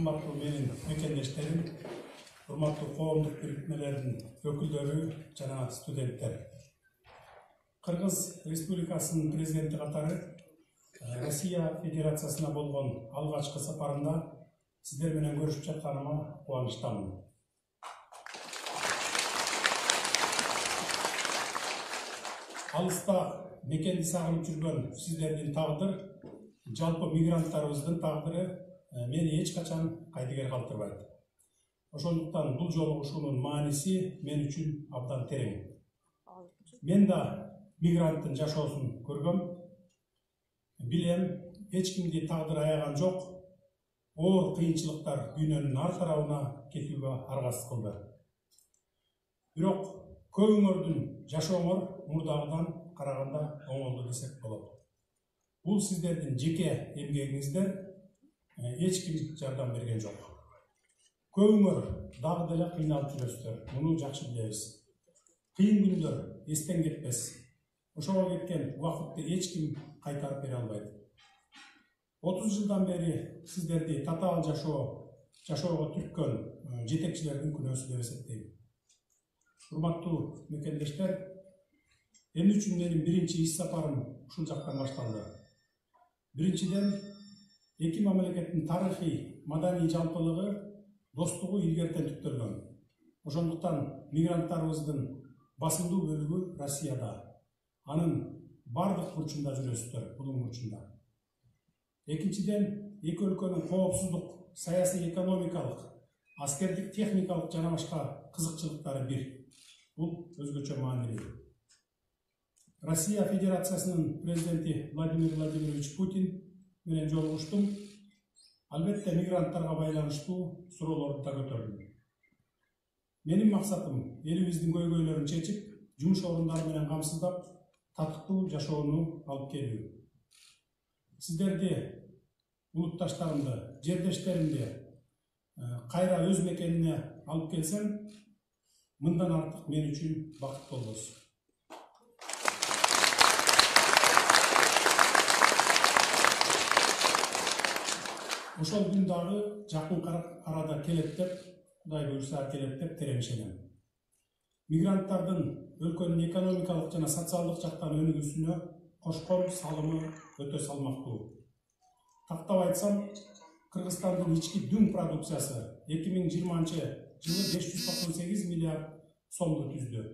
Кымбаттуу менин мекендештерим, урматтуу коомдук бирикмелердин өкүлдөрү жана студенттер. Кыргыз Республикасынын президенти катары Россия Федерациясына болгон алгачкы сапарымда сиздер менен көрүшүп жатканыма кубанычтамын. Алыста мекенди сагынып жүргөн сиздердин тагдыр, жалпы мигранттарыбыздын тагдыры мени эч качан кайдыгер калтырбайт. Ошондуктан бул жолугушуунун мааниси мен үчүн абдан терең. Мен да мигранттын жашоосун көргөм, билем, эч кимди тагдыр аяган жок, оор кыйынчылыктар дүйнөнүн ар тарабына кетүүгө аргасыз кылды. Бирок көбүңөрдүн жашооңор мурдагыдан караганда оңолду десек болот. Бул сиздердин жеке эмгегиңиздер, эч ким жардам берген жок. Көбүңөр дагы деле кыйналып жүрөсүздөр, муну жакшы билебиз. Кыйын күндөр эстен кетпес. Ошого кеткен убакытты эч ким кайтарып бере албайт. 30 жылдан бери сиздерди татаал жашоого түрткөн жетекчилердин күнөөсү деп эсептейм. Урматтуу мекендештер, эмне үчүн менин биринчи иш сапарым ушул жактан башталды? Биринчиден, эки мамлекеттин тарыхый, маданий жалпылыгы, достугу илгертен түптөлгөн. Ошондуктан мигранттарыбыздын басымдуу бөлүгү Россияда. Анын бардык бурчунда жүрөсүздөр, бунун бурчунда. Экинчиден, эки өлкөнүн коопсуздук, саясий экономикалык, аскердик техникалык жана башка кызыкчылыктары бир. Бул өзгөчө маанилүү. Россия Федерациясынын президенти Владимир Владимирович Путин менен жолугуштум. Албетте мигранттарга байланыштуу суроолорду да көтөрдүм. Менин максатым элибиздин көйгөйлөрүн чечип, жумуш орундары менен камсыздап, татыктуу жашоону алып келүү. Сиздерди, улутташтарымды, жердештеримди кайра өз мекенине алып келсем, мындан артык мен үчүн бакыт болбос. Ошол күн дагы жакын арада келет деп, Кудай буйрса келет деп теремишенем. Мигранттардын өлкөнүн экономикалык жана социалдык жактан өнүгүүсүнө кошкон салымы өтө салмактуу. Тактап айтсам, Кыргызстандын ички дүң продукциясы 2020 жылы 598 миллиард сомду түздү.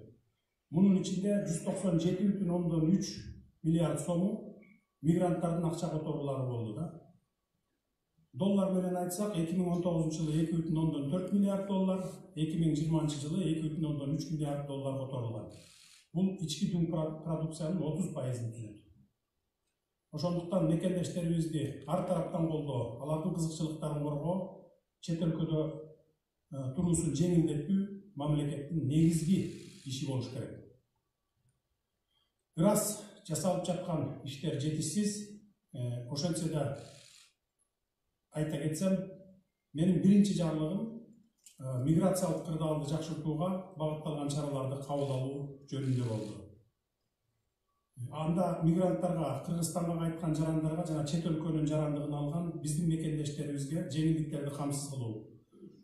Мунун ичинде 197,3 миллиард сому мигранттардын акча которуулары болду да. Доллар менен айтсак, 2019 жылы 2,4 миллиард доллар, 2020 жылы 2,3 миллиард доллар которулган. Бул ички дүң продукциянын 30%-ын түзөт. Ошондуктан мекендештерибизди ар тараптан колдоо, алардын кызыкчылыктарын коргоо, чет өлкөдө туруусун жеңилдетүү мамлекеттин негизги иши болуш керек. Бир аз жасалып жаткан иштер жетишсиз, ошентсе да айта кетсем, менин биринчи жарлыгым миграциялык кырдаалды жакшыртууга багытталган чараларды кабыл алуу жөнүндө болду. Анда мигранттарга, Кыргызстанга кайткан жарандарга жана чет өлкөнүн жарандыгын алган биздин мекендештерибизге жеңилдиктерди камсыз кылуу,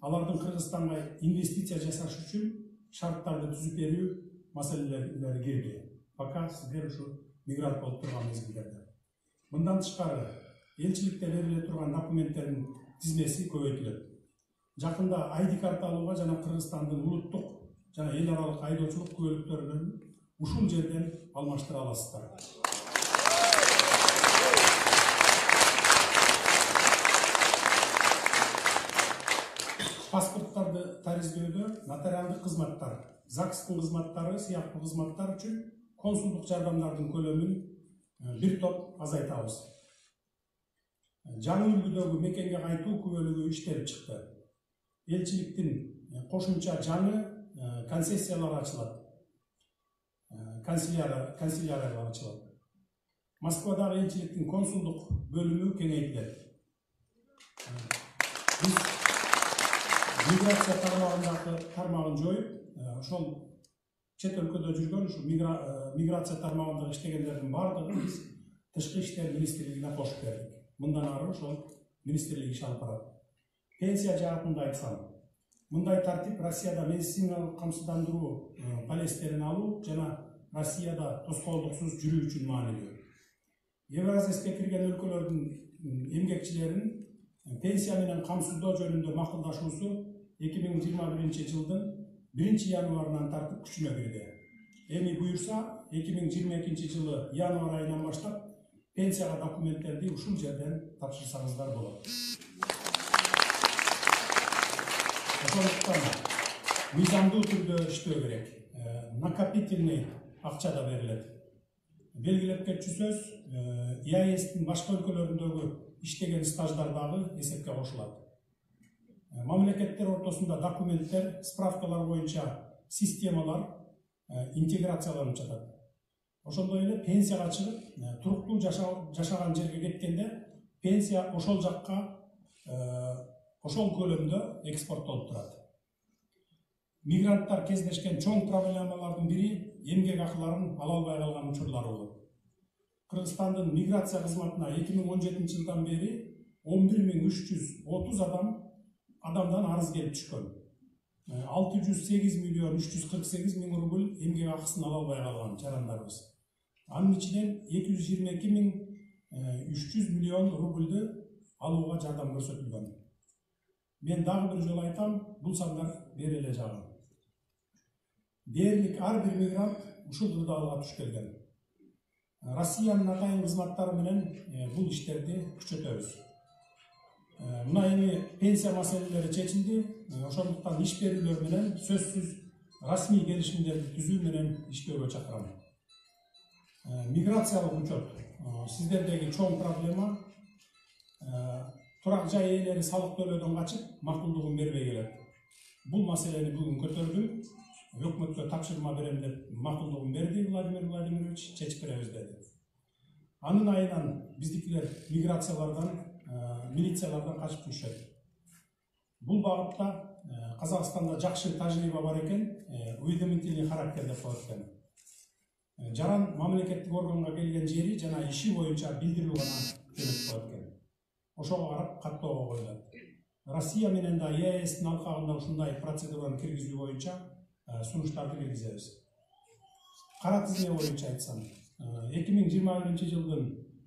алардын Кыргызстанга инвестиция жасаш үчүн шарттарды түзүп берүү маселелери кирди. Пока сиздер ушу мигрант болуп турган мезгилдерде. Мындан тышкары, элчиликте бериле турган документтердин тизмеси көбөйтүлөт. Жакында ID карта алууга жана Кыргызстандын улуттук жана эл аралык айдоочулук күбөлүктөрүн ушул жерден алмаштыра аласыздар. Паспорттарды таризлөөдө нотариалдык кызматтар, ЗАГСтын кызматтары сыяктуу кызматтар үчүн консулдук жардамдардын көлөмүн бир топ азайтабыз. Жаңы үлгүдөгү мекенге кайтуу күбөлүгү иштелип чыкты. Элчиликтин кошумча жаңы концессиялары ачылат. Канцеляриялар ачылат. Москвадагы элчиликтин консулдук бөлүмү кеңейтилет. Биз миграция тармагын жоюп, ошол чет өлкөдө жүргөн ушу миграция тармагында иштегендердин бардыгын биз Тышкы иштер министрлигине кошуп бердик. Мындан ары ошол министрлик иш алып барат. Пенсия жаатында айтсам, мындай тартип Россияда медициналык камсыздандыруу полистерин алуу жана Россияда тоскоолдуксуз жүрүү үчүн маанилүү. Евразияске кирген өлкөлөрдүн эмгекчилерин пенсия менен камсыздоо жөнүндө макулдашуусу 2021 жылдын 1 январынан тартып күчүнө кирди. Эми буюрса 2022 жылы январ айынан баштап пенсияга документтерди ушул жерден тапшырсаңыздар болот. Ошондуктан мыйзамдуу түрдө иштөө керек. Накопительный акча да берилет. Белгилеп кетчүсөз, ЕАЭСтин башка өлкөлөрүндөгү иштеген стаждар дагы эсепке кошулат. Мамлекеттер ортосунда документтер, справкалар боюнча системалар интеграцияланып жатат. Ошондой эле пенсияга чыгып, туруктуу жашаган жерге кеткенде пенсия ошол жакка ошол көлөмдө экспорттолуп турат. Мигранттар кездешкен чоң проблемалардын бири эмгек акыларын ала албай калган учурлары болот. Кыргызстандын миграция кызматына 2017 жылдан бери 11330 адамдан арыз келип түшкөн. 608 миллион 348 миң рубль эмгек акысын ала албай калган жарандарыбыз. Анын ичинен 222 миң 300 миллион рубльдү алууга жардам көрсөтүлгөн. Мен дагы бир жолу айтам, бул сандар бери эле жагым. Дээрлик ар бир мигрант ушул кырдаалга туш келген. Россиянын атайын кызматтары менен бул иштерди күчөтөбүз. Мына эми пенсия маселелери чечилди. Ошондуктан иш берүүлөр менен сөзсүз расмий келишимдерди түзүү менен иштөөгө чакырам. Миграциялык учет сиздердеги чоң проблема. Турак жай ээлери салык төлөөдөн качып, макулдугун бербей келет. Бул маселени бүгүн көтөрдүм. Өкмөткө тапшырма берем деп макулдугун берди Владимир Владимирович, чечип беребиз деди. Анын айынан биздикилер миграциялардан, милициялардан качып жүрүшөт. Бул багытта Казакстанда жакшы тажрыйба бар экен, уведомительный характер деп коет экен. Жаран мамлекеттик органга келген жери жана иши боюнча билдирүү гана жөнөтүп коет экен. Ошого карап каттоого коюлат. Россия менен да ЕАЭСтин алкагында ушундай процедураны киргизүү боюнча сунуштарды киргизебиз. Кара тизме боюнча айтсам, 2021 жылдын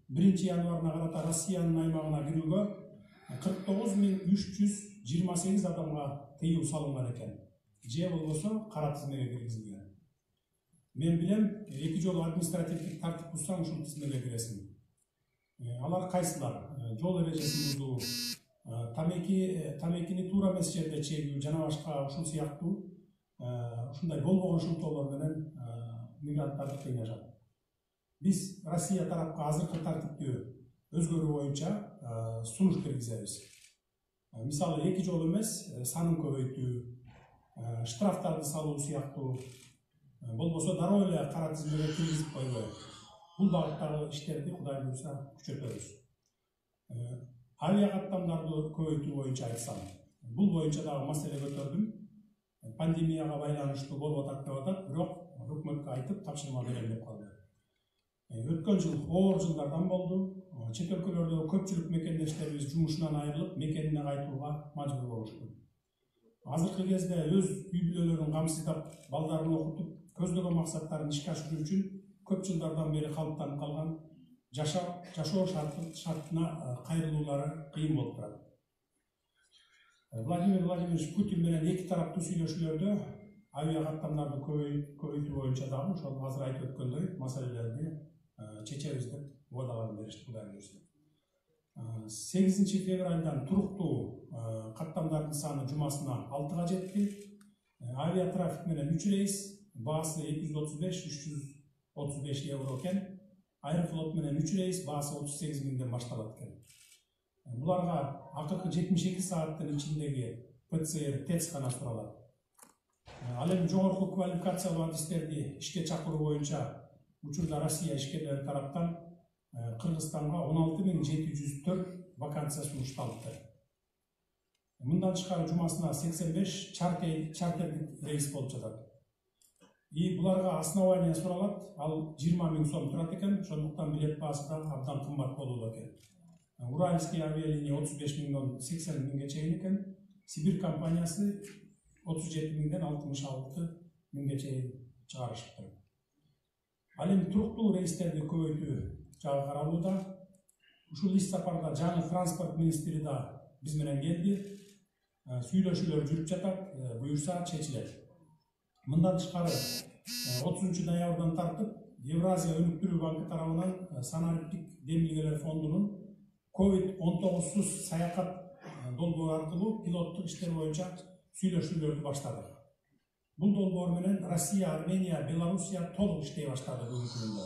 1 январына карата Россиянын аймагына кирүүгө 49328 адамга тыюу салынган экен. Же болбосо кара тизмеге киргизилген. Мен билем, 2 жолу административдик тартип бузсаң ушул тизмеге киресиң. Алар кайсылар? Жол эрежесин бузуу, тамекини туура эмес жерде чегүү жана башка ушул сыяктуу ушундай болбогон шылтоолор менен мигранттарды кыйнашат. Биз Россия тарапка азыркы тартипти өзгөрүү боюнча сунуш киргизебиз. Мисалы 2 жол эмес, санын көбөйтүү, штрафтарды салуу сыяктуу, болбосо дароо эле кара тизмеге киргизип койбой. Бул багыттагы иштерди Кудай буйрса күчөтөбүз. Авиа каттамдарды көбөйтүү боюнча айтсам, бул боюнча дагы маселе көтөрдүм. Пандемияга байланыштуу болуп атат деп атат, бирок өкмөткө айтып тапшырма берем деп калды. Өткөн жыл оор жылдардан болду. Чет өлкөлөрдөгү көпчүлүк мекендештерибиз жумушунан айрылып, мекенине кайтууга мажбур болушту. Азыркы кезде өз үй бүлөлөрүн камсыздап, балдарын окутуп, көздөгөн максаттарын ишке ашыруу үчүн көп жылдардан бери калыптанып калган жашоо шартына кайрылуулары кыйын болуп турат. Владимир Владимирович Путин менен эки тараптуу сүйлөшүүлөрдө авиа каттамдарды көбөйтүү боюнча дагы ошол азыр айтып өткөндөй маселелерди чечебиз деп убадаларын беришти Кудай буйрса. 8 февралдан туруктуу каттамдардын саны жумасына 6га жетти. Авиа трафик менен 3 рейс, баасы 235-335 евро экен. Аэрофлот менен 3 рейс, баасы 38 миңден башталат экен. Буларга акыркы 72 сааттын ичиндеги ПЦР тест гана суралат. Ал эми жогорку квалификациялуу адистерди ишке чакыруу боюнча учурда Россия ишкерлери тараптан Кыргызстанга 16704 вакансия сунушталды. Мындан тышкары жумасына 85 чартер рейс болуп жатат. Буларга основание суралат, ал 20 миң сом турат экен, ошондуктан билет баасы да абдан кымбат болууда экен. Уральский авиалиния 35 миңден 80 миңге чейин экен. Сибир компаниясы 37 миңден 66 миңге чейин чыгарышыптыр. Ал эми туруктуу рейстерди көбөйтүү жагы каралууда. Ушул иш сапарда жаңы транспорт министри да биз менен келди. Сүйлөшүүлөр жүрүп жатат, буюрса чечилет. Мындан тышкары 30 ноябрдан тартып Евразия өнүктүрүү банкы тарабынан санариптик демилгелер фондунун COVID-19 саякат долбоору аркылуу пилоттук иштер боюнча сүйлөшүүлөрдү баштадык. Бул долбоор менен Россия, Армения, Белоруссия толук иштей баштады бүгүнкү күндө.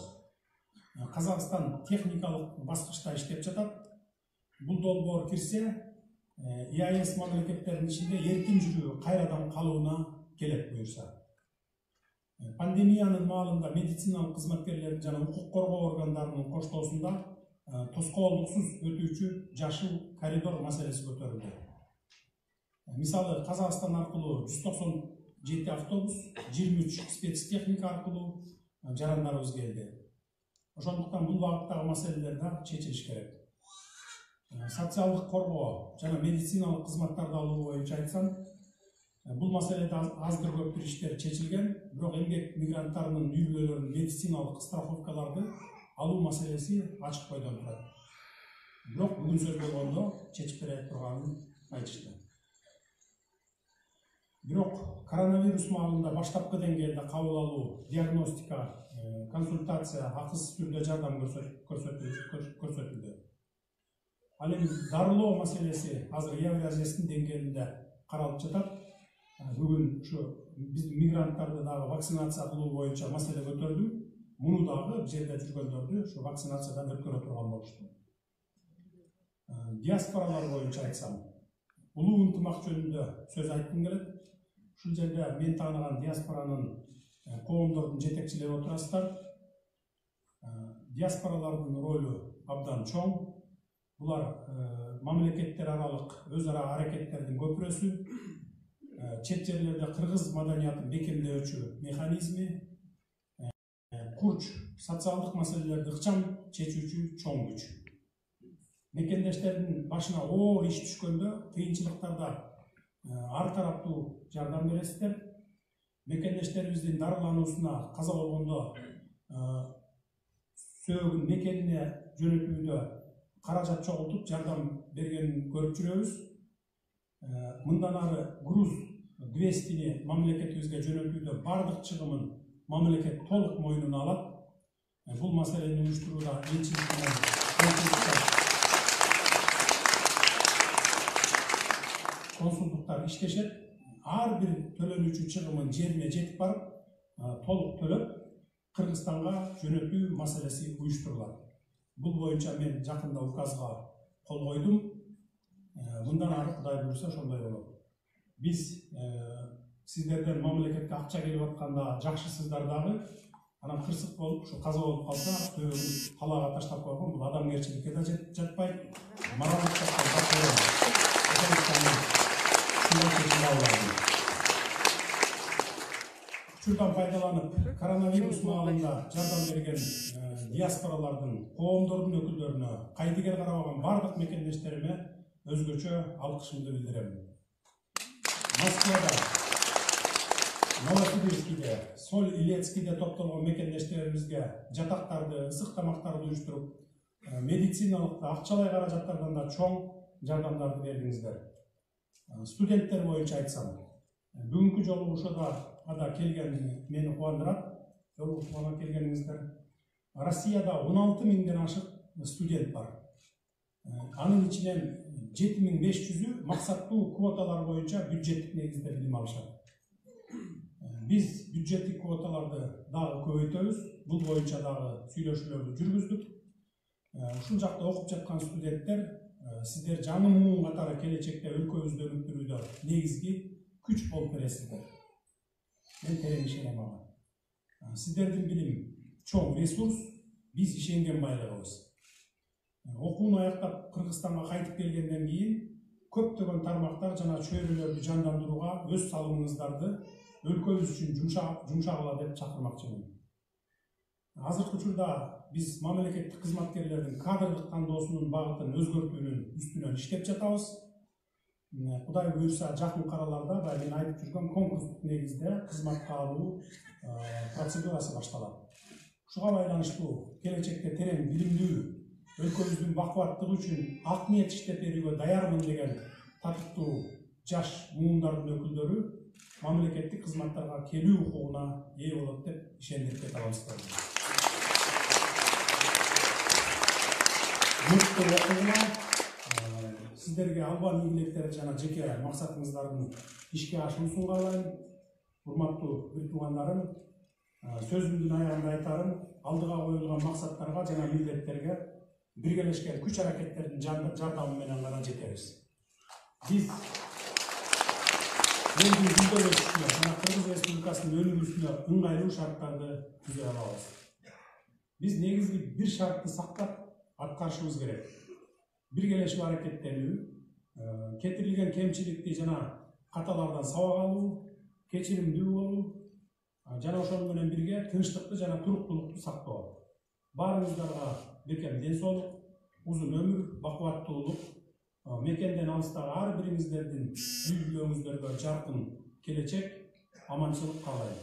Казакстан техникалык баскычта иштеп жатат. Бул долбоор кирсе, ЕАЭС мамлекеттеринин ичинде эркин жүрүү кайрадан калууна келет буюрса. Пандемиянын маалында медициналык кызматкерлердин жана укук коргоо органдарынын коштоосунда тоскоолдуксуз өтүүчү жашыл коридор маселеси көтөрүлдү. Мисалы, Казакстан аркылуу 197 автобус, 23 спецтехника аркылуу жарандарыбыз келди. Ошондуктан бул багыттагы маселелер да чечилиш керек. Социалдык коргоо жана медициналык кызматтарды алуу боюнча айтсам, бул маселеде аздыр көптүр иштер чечилген, бирок эмгек мигранттарынын үй-бүлөлөрүнүн медициналык страховкаларды алуу маселеси ачык бойдон турат. Бирок бүгүн сөз болгондо чечип бере турганын айтышты. Бирок коронавирус маалында баштапкы деңгээлде кабыл алуу, диагностика, консультация акысыз түрдө жардам көрсөтүлдү. Ал эми дарылоо маселеси азыр Евразиясынын деңгээлинде каралып жатат. Бүгүн ушу биздин мигранттарды дагы вакцинация кылуу боюнча маселе көтөрдүм. Муну дагы жерде жүргөндөрдү ушу вакцинациядан өткөрө турган болушту. Диаспоралар боюнча айтсам, улуу ынтымак жөнүндө сөз айткым келет. Ушул жерде мен тааныган диаспоранын коомдордун жетекчилери отурасыздар. Диаспоралардын ролу абдан чоң. Булар мамлекеттер аралык өз ара аракеттердин көпүрөсү, чет жерлерде кыргыз маданиятын бекемдөөчү механизми, курч социалдык маселелерди ыкчам чечүүчү чоң күч. Мекендештердин башына оор иш түшкөндө, кыйынчылыктарда ар тараптуу жардам бересиздер. Мекендештерибиздин дарылануусуна каза болгондо сөөгүн мекенине жөнөтүүдө каражат чогултуп жардам бергенин көрүп жүрөбүз. Мындан ары груз 200-ни мамлекетибизге жөнөтүүдө бардык чыгымын мамлекет толук мойнуна алат. Бул маселени уюштурууда энчилик менен консулдуктар иштешет. Ар бир төлөнүүчү чыгымын жерине жетип барып, толук төлөп, Кыргызстанга жөнөтүү маселеси уюштурулат. Бул боюнча мен жакында указга кол койдум. Мындан ары Кудай буйрса ошондой болот. Биз сиздерден мамлекетке акча келип атканда жакшысыздар дагы, анан кырсык болуп, ушу каза болуп калса, сөөгүн талаага таштап койгон бул адамгерчиликке да жатпайт. Моралдык Учурдан пайдаланып, коронавирус маалында жардам берген диаспоралардын, коомдордун өкүлдөрүнө, кайдыгер карабаган бардык мекендештериме өзгөчө алкышымды билдирем. Москвада, Новосибирскиде, Соль-Илецкиде топтолгон мекендештерибизге жатактарды, ысык тамактарды уюштуруп, медициналык акчалай каражаттардан да чоң жардамдарды бердиңиздер. Студенттер боюнча айтсам, бүгүнкү жолу ошода келген мени кубандырат. Жолугушууга келгениңиздер. Россияда 16 миңден ашык студент бар. Анын ичинен 7500-ü максаттуу квоталар боюнча бюджеттик негизде билим алышат. Биз бюджеттик квоталарды дагы көбөйтөбүз. Бул боюнча дагы сүйлөшүүлөрдү жүргүздүк. Ушул жакта окуп жаткан студенттер, сиздер жаңы муун катары келечекте өлкөбүздү өнүктүрүүдө негизги күч болуп бересиздер. Мен терең ишенем ага. Сиздердин билим чоң ресурс, биз ишенген байлыгыбыз. Окууну аяктап Кыргызстанга кайтып келгенден кийин көптөгөн тармактар жана чөйрөлөрдү жандандырууга өз салымыңыздарды өлкөбүз үчүн жумшагыла деп чакырмакчымын. Азыркы учурда биз мамлекеттик кызматкерлердин кадрлык тандоосунун багытын өзгөртүүнүн үстүнөн иштеп жатабыз. Кудай буюрса жакын араларда баягы мен айтып жүргөн конкурстук негизде кызматка алуу процедурасы башталат. Ушуга байланыштуу келечекте терең билимдүү, өлкөбүздүн бакубаттыгы үчүн ак ниет иштеп берүүгө даярмын деген татыктуу жаш муумдардын өкүлдөрү мамлекеттик кызматтарга келүү укугуна ээ болот деп ишендирип кете алабыз. Сиздерге албан ийгиликтерди жана жеке максатыңыздардын ишке ашуусун каалайм. Урматтуу бир туугандарым, сөзүмдүн аягында айтарым, алдыга коюлган максаттарга жана милдеттерге биргелешкен күч аракеттердин жардамы менен гана жетебиз. Биз элдин күндөбөсүнө жана Кыргыз Республикасынын өнүгүүсүнө ыңгайлуу шарттарды түзө алабыз. Биз негизги бир шартты сактап аткарышыбыз керек. Биргелешип аракеттенүү, кетирилген кемчиликти жана каталардан сабак алуу, кечиримдүү болуу, жана ошону менен бирге тынчтыкты жана туруктуулукту сактоо. Баарыңыздарга бекем ден соолук, узун өмүр, бакубаттуулук, мекенден алыстагы ар бириңиздердин үй бүлөңүздөргө жаркын келечек, аманчылык каалайм.